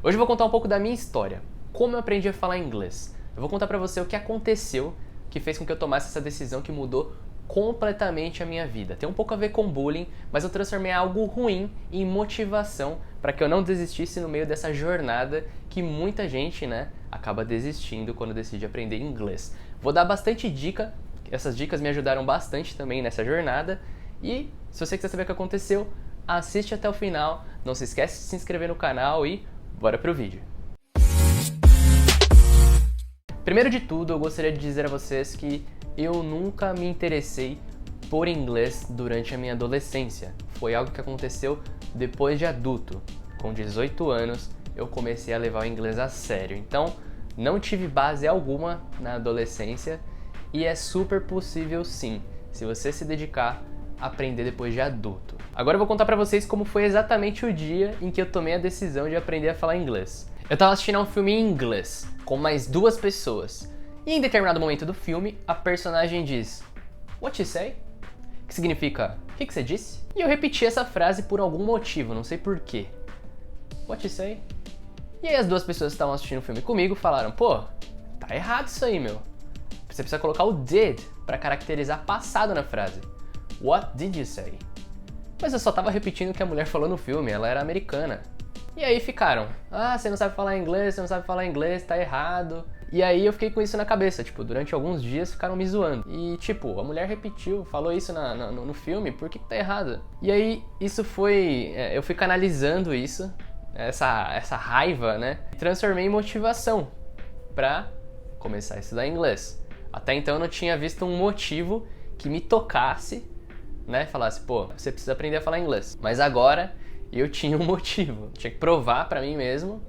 Hoje eu vou contar um pouco da minha história, como eu aprendi a falar inglês. Eu vou contar pra você o que aconteceu que fez com que eu tomasse essa decisão que mudou completamente a minha vida. Tem um pouco a ver com bullying, mas eu transformei algo ruim em motivação para que eu não desistisse no meio dessa jornada que muita gente, acaba desistindo quando decide aprender inglês. Vou dar bastante dica, essas dicas me ajudaram bastante também nessa jornada. E se você quiser saber o que aconteceu, assiste até o final. Não se esquece de se inscrever no canal e bora pro vídeo. Primeiro de tudo, eu gostaria de dizer a vocês que eu nunca me interessei por inglês durante a minha adolescência. Foi algo que aconteceu depois de adulto. Com 18 anos, eu comecei a levar o inglês a sério. Então, não tive base alguma na adolescência e é super possível sim, se você se dedicar, aprender depois de adulto. Agora eu vou contar pra vocês como foi exatamente o dia em que eu tomei a decisão de aprender a falar inglês. Eu tava assistindo a um filme em inglês, com mais duas pessoas. E em determinado momento do filme, a personagem diz "What you say?", que significa "O que você disse?". E eu repeti essa frase por algum motivo, não sei porquê. "What you say?". E aí as duas pessoas que estavam assistindo o filme comigo falaram "Pô, tá errado isso aí, meu. Você precisa colocar o did pra caracterizar passado na frase. What did you say?". Mas eu só tava repetindo o que a mulher falou no filme, ela era americana. E aí ficaram, você não sabe falar inglês, você não sabe falar inglês, tá errado. E aí eu fiquei com isso na cabeça, durante alguns dias ficaram me zoando. E a mulher repetiu, falou isso no filme, por que tá errado? E aí isso foi, eu fui canalizando isso, essa raiva, transformei em motivação pra começar a estudar inglês. Até então eu não tinha visto um motivo que me tocasse, falasse, pô, você precisa aprender a falar inglês. Mas agora eu tinha um motivo, tinha que provar pra mim mesmo,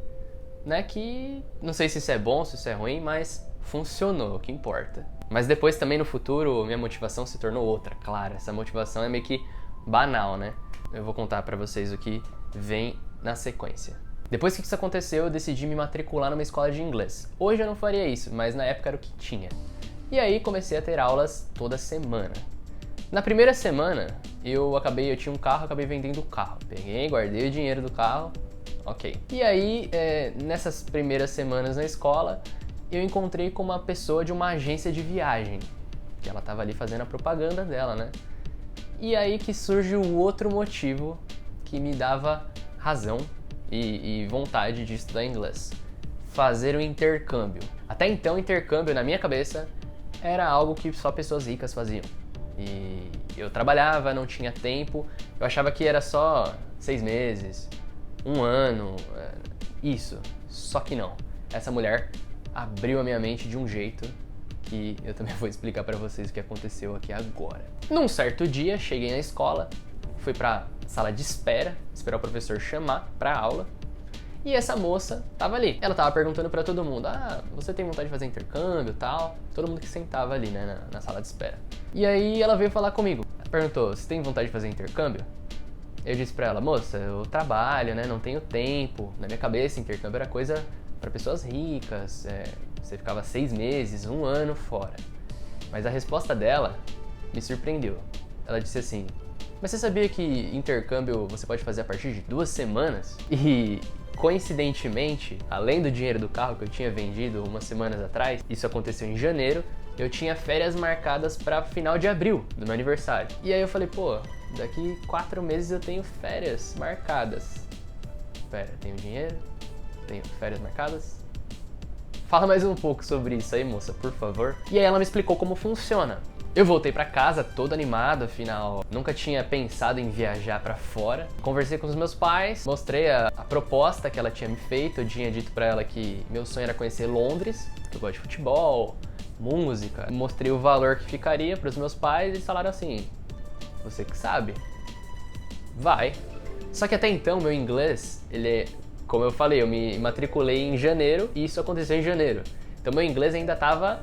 que não sei se isso é bom, se isso é ruim, mas funcionou, o que importa. Mas depois também no futuro minha motivação se tornou outra, claro, essa motivação é meio que banal, Eu vou contar pra vocês o que vem na sequência. Depois que isso aconteceu, eu decidi me matricular numa escola de inglês. Hoje eu não faria isso, mas na época era o que tinha. E aí comecei a ter aulas toda semana. Na primeira semana, eu tinha um carro, acabei vendendo o carro. Peguei, guardei o dinheiro do carro, ok. E aí, nessas primeiras semanas na escola, eu encontrei com uma pessoa de uma agência de viagem, que ela tava ali fazendo a propaganda dela, E aí que surge o outro motivo que me dava razão e vontade de estudar inglês. Fazer o intercâmbio. Até então, intercâmbio, na minha cabeça, era algo que só pessoas ricas faziam. E eu trabalhava, não tinha tempo, eu achava que era só 6 meses, 1 ano, isso. Só que não. Essa mulher abriu a minha mente de um jeito que eu também vou explicar pra vocês o que aconteceu aqui agora. Num certo dia, cheguei na escola, fui pra sala de espera, esperar o professor chamar pra aula. E essa moça tava ali. Ela tava perguntando pra todo mundo, você tem vontade de fazer intercâmbio e tal? Todo mundo que sentava ali, na sala de espera. E aí ela veio falar comigo. Perguntou, você tem vontade de fazer intercâmbio? Eu disse pra ela, moça, eu trabalho, não tenho tempo. Na minha cabeça, intercâmbio era coisa pra pessoas ricas. Você ficava 6 meses, 1 ano fora. Mas a resposta dela me surpreendeu. Ela disse assim, mas você sabia que intercâmbio você pode fazer a partir de 2 semanas? E coincidentemente, além do dinheiro do carro que eu tinha vendido umas semanas atrás, isso aconteceu em janeiro, eu tinha férias marcadas para final de abril, do meu aniversário. E aí eu falei, pô, daqui 4 meses eu tenho férias marcadas. Pera, tenho dinheiro? Tenho férias marcadas? Fala mais um pouco sobre isso aí, moça, por favor. E aí ela me explicou como funciona. Eu voltei pra casa todo animado, afinal nunca tinha pensado em viajar pra fora. Conversei com os meus pais, mostrei a proposta que ela tinha me feito. Eu tinha dito pra ela que meu sonho era conhecer Londres, que eu gosto de futebol, música. Mostrei o valor que ficaria pros meus pais e eles falaram assim, você que sabe, vai. Só que até então meu inglês, como eu falei, eu me matriculei em janeiro e isso aconteceu em janeiro. Então meu inglês ainda tava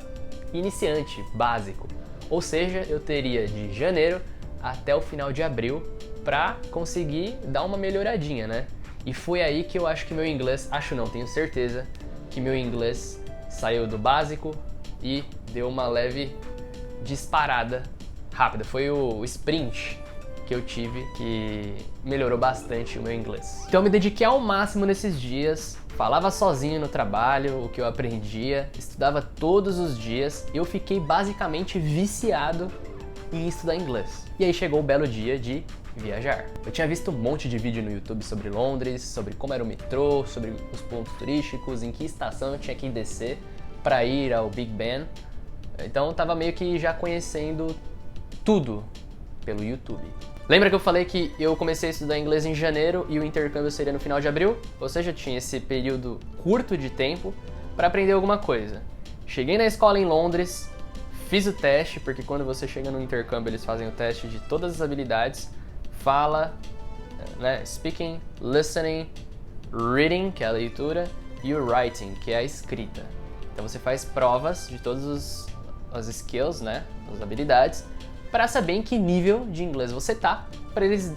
iniciante, básico. Ou seja, eu teria de janeiro até o final de abril pra conseguir dar uma melhoradinha, E foi aí que eu acho que meu inglês, tenho certeza, que meu inglês saiu do básico e deu uma leve disparada rápida. Foi o sprint que eu tive que melhorou bastante o meu inglês. Então eu me dediquei ao máximo nesses dias, falava sozinho no trabalho o que eu aprendia, estudava todos os dias, eu fiquei basicamente viciado em estudar inglês. E aí chegou o belo dia de viajar. Eu tinha visto um monte de vídeo no YouTube sobre Londres, sobre como era o metrô, sobre os pontos turísticos, em que estação eu tinha que descer para ir ao Big Ben. Então eu tava meio que já conhecendo tudo pelo YouTube. Lembra que eu falei que eu comecei a estudar inglês em janeiro e o intercâmbio seria no final de abril? Ou seja, eu tinha esse período curto de tempo para aprender alguma coisa. Cheguei na escola em Londres, fiz o teste, porque quando você chega no intercâmbio eles fazem o teste de todas as habilidades. Fala, né, speaking, listening, reading, que é a leitura, e o writing, que é a escrita. Então você faz provas de todas as skills, né, as habilidades, para saber em que nível de inglês você tá, para eles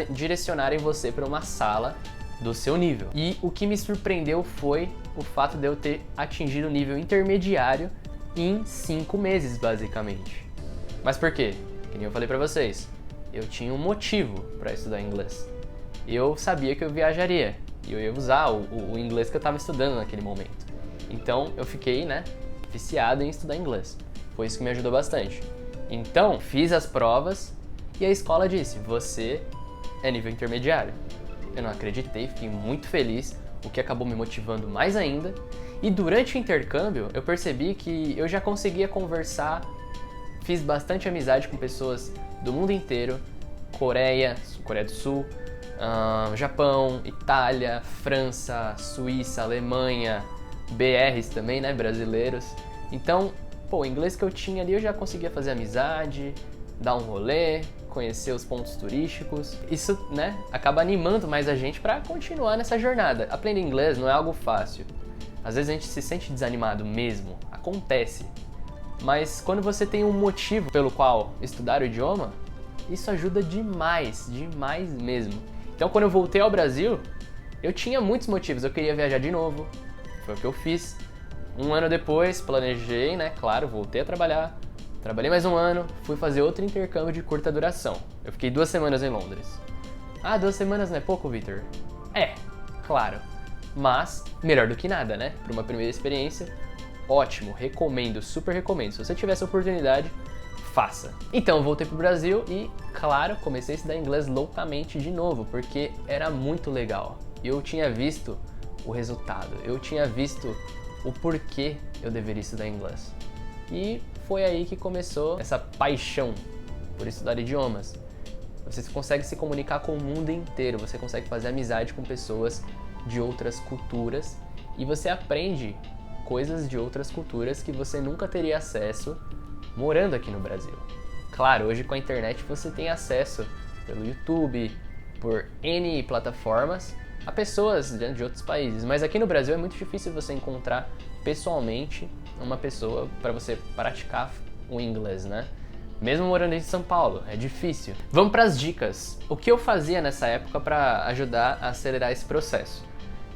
direcionarem você para uma sala do seu nível. E o que me surpreendeu foi o fato de eu ter atingido o nível intermediário em 5 meses, basicamente. Mas por quê? Que nem eu falei para vocês. Eu tinha um motivo para estudar inglês. Eu sabia que eu viajaria e eu ia usar o inglês que eu estava estudando naquele momento. Então eu fiquei, né, viciado em estudar inglês. Foi isso que me ajudou bastante. Então fiz as provas e a escola disse: você é nível intermediário. Eu não acreditei, fiquei muito feliz, o que acabou me motivando mais ainda. E durante o intercâmbio eu percebi que eu já conseguia conversar, fiz bastante amizade com pessoas do mundo inteiro, Coreia do Sul, Japão, Itália, França, Suíça, Alemanha, BRs também, né, brasileiros. Então, o inglês que eu tinha ali eu já conseguia fazer amizade, dar um rolê, conhecer os pontos turísticos. Isso, né, acaba animando mais a gente para continuar nessa jornada. Aprender inglês não é algo fácil. Às vezes a gente se sente desanimado mesmo, acontece. Mas quando você tem um motivo pelo qual estudar o idioma, isso ajuda demais, demais mesmo. Então quando eu voltei ao Brasil, eu tinha muitos motivos. Eu queria viajar de novo, foi o que eu fiz. Um ano depois, planejei, né, claro, voltei a trabalhar. Trabalhei mais um ano, fui fazer outro intercâmbio de curta duração. Eu fiquei 2 semanas em Londres. 2 semanas não é pouco, Victor? É, claro. Mas, melhor do que nada, né? Para uma primeira experiência, ótimo, recomendo, super recomendo. Se você tiver essa oportunidade, faça. Então, eu voltei pro Brasil e, claro, comecei a estudar inglês loucamente de novo, porque era muito legal. Eu tinha visto o resultado, eu tinha visto o porquê eu deveria estudar inglês. E foi aí que começou essa paixão por estudar idiomas. Você consegue se comunicar com o mundo inteiro, você consegue fazer amizade com pessoas de outras culturas e você aprende coisas de outras culturas que você nunca teria acesso morando aqui no Brasil. Claro, hoje com a internet você tem acesso pelo YouTube, por N plataformas, a pessoas de outros países, mas aqui no Brasil é muito difícil você encontrar pessoalmente uma pessoa para você praticar o inglês, né? Mesmo morando em São Paulo, é difícil. Vamos para as dicas. O que eu fazia nessa época para ajudar a acelerar esse processo?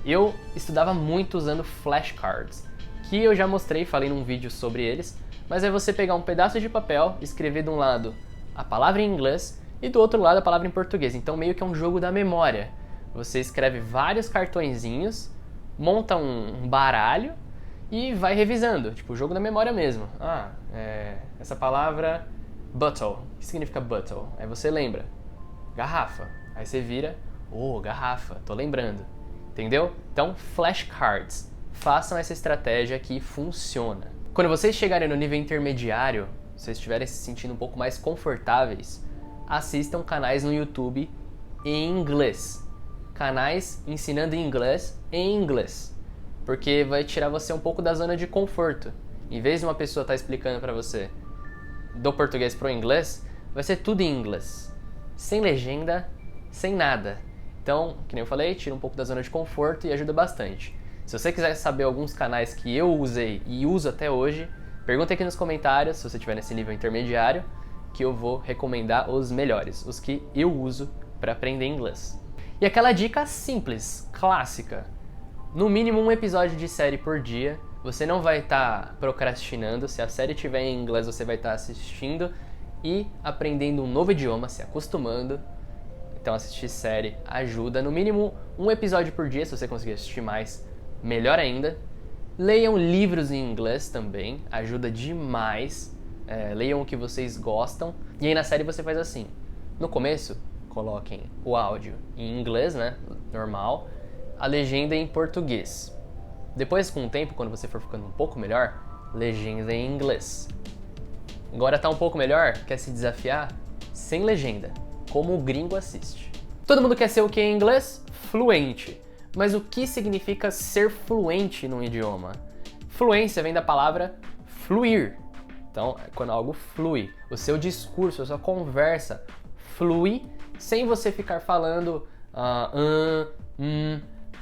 Eu estudava muito usando flashcards, que eu já mostrei, falei num vídeo sobre eles, mas é você pegar um pedaço de papel, escrever de um lado a palavra em inglês e do outro lado a palavra em português. Então meio que é um jogo da memória. Você escreve vários cartõezinhos, monta um baralho e vai revisando, tipo o jogo da memória mesmo. Essa palavra bottle, o que significa bottle? Aí você lembra, garrafa, aí você vira, garrafa, tô lembrando, entendeu? Então flashcards, façam essa estratégia que funciona. Quando vocês chegarem no nível intermediário, se vocês estiverem se sentindo um pouco mais confortáveis, assistam canais no YouTube em inglês. Canais ensinando inglês em inglês. Porque vai tirar você um pouco da zona de conforto. Em vez de uma pessoa estar explicando para você do português pro inglês, vai ser tudo em inglês. Sem legenda, sem nada. Então, que nem eu falei, tira um pouco da zona de conforto e ajuda bastante. Se você quiser saber alguns canais que eu usei e uso até hoje, pergunta aqui nos comentários, se você estiver nesse nível intermediário, que eu vou recomendar os melhores, os que eu uso para aprender inglês. E aquela dica simples, clássica. No mínimo um episódio de série por dia. Você não vai estar procrastinando. Se a série estiver em inglês, você vai estar assistindo e aprendendo um novo idioma, se acostumando. Então assistir série ajuda, no mínimo um episódio por dia, se você conseguir assistir mais, melhor ainda. Leiam livros em inglês também, ajuda demais. Leiam o que vocês gostam. E aí na série você faz assim, no começo, coloquem o áudio em inglês, né, normal, a legenda em português. Depois, com o tempo, quando você for ficando um pouco melhor, legenda em inglês. Agora tá um pouco melhor, quer se desafiar? Sem legenda, como o gringo assiste. Todo mundo quer ser o que em inglês? Fluente. Mas o que significa ser fluente num idioma? Fluência vem da palavra fluir. Então, é quando algo flui. O seu discurso, a sua conversa flui sem você ficar falando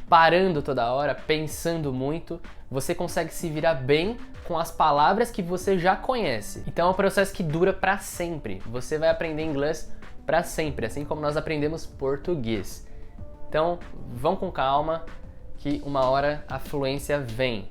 parando toda hora, pensando muito. Você consegue se virar bem com as palavras que você já conhece. Então é um processo que dura para sempre. Você vai aprender inglês para sempre, assim como nós aprendemos português. Então, vão com calma que uma hora a fluência vem.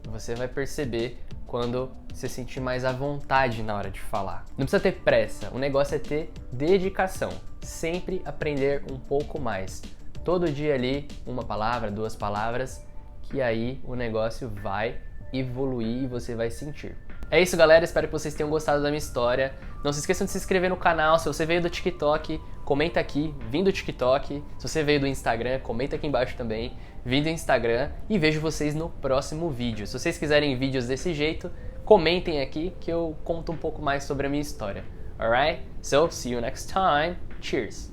Você vai perceber quando se sentir mais à vontade na hora de falar. Não precisa ter pressa, o negócio é ter dedicação. Sempre aprender um pouco mais. Todo dia ali, uma palavra, 2 palavras, que aí o negócio vai evoluir e você vai sentir. É isso, galera, espero que vocês tenham gostado da minha história. Não se esqueçam de se inscrever no canal. Se você veio do TikTok, comenta aqui, vim do TikTok. Se você veio do Instagram, comenta aqui embaixo também, vim do Instagram. E vejo vocês no próximo vídeo. Se vocês quiserem vídeos desse jeito, comentem aqui que eu conto um pouco mais sobre a minha história. Alright? So, see you next time. Cheers!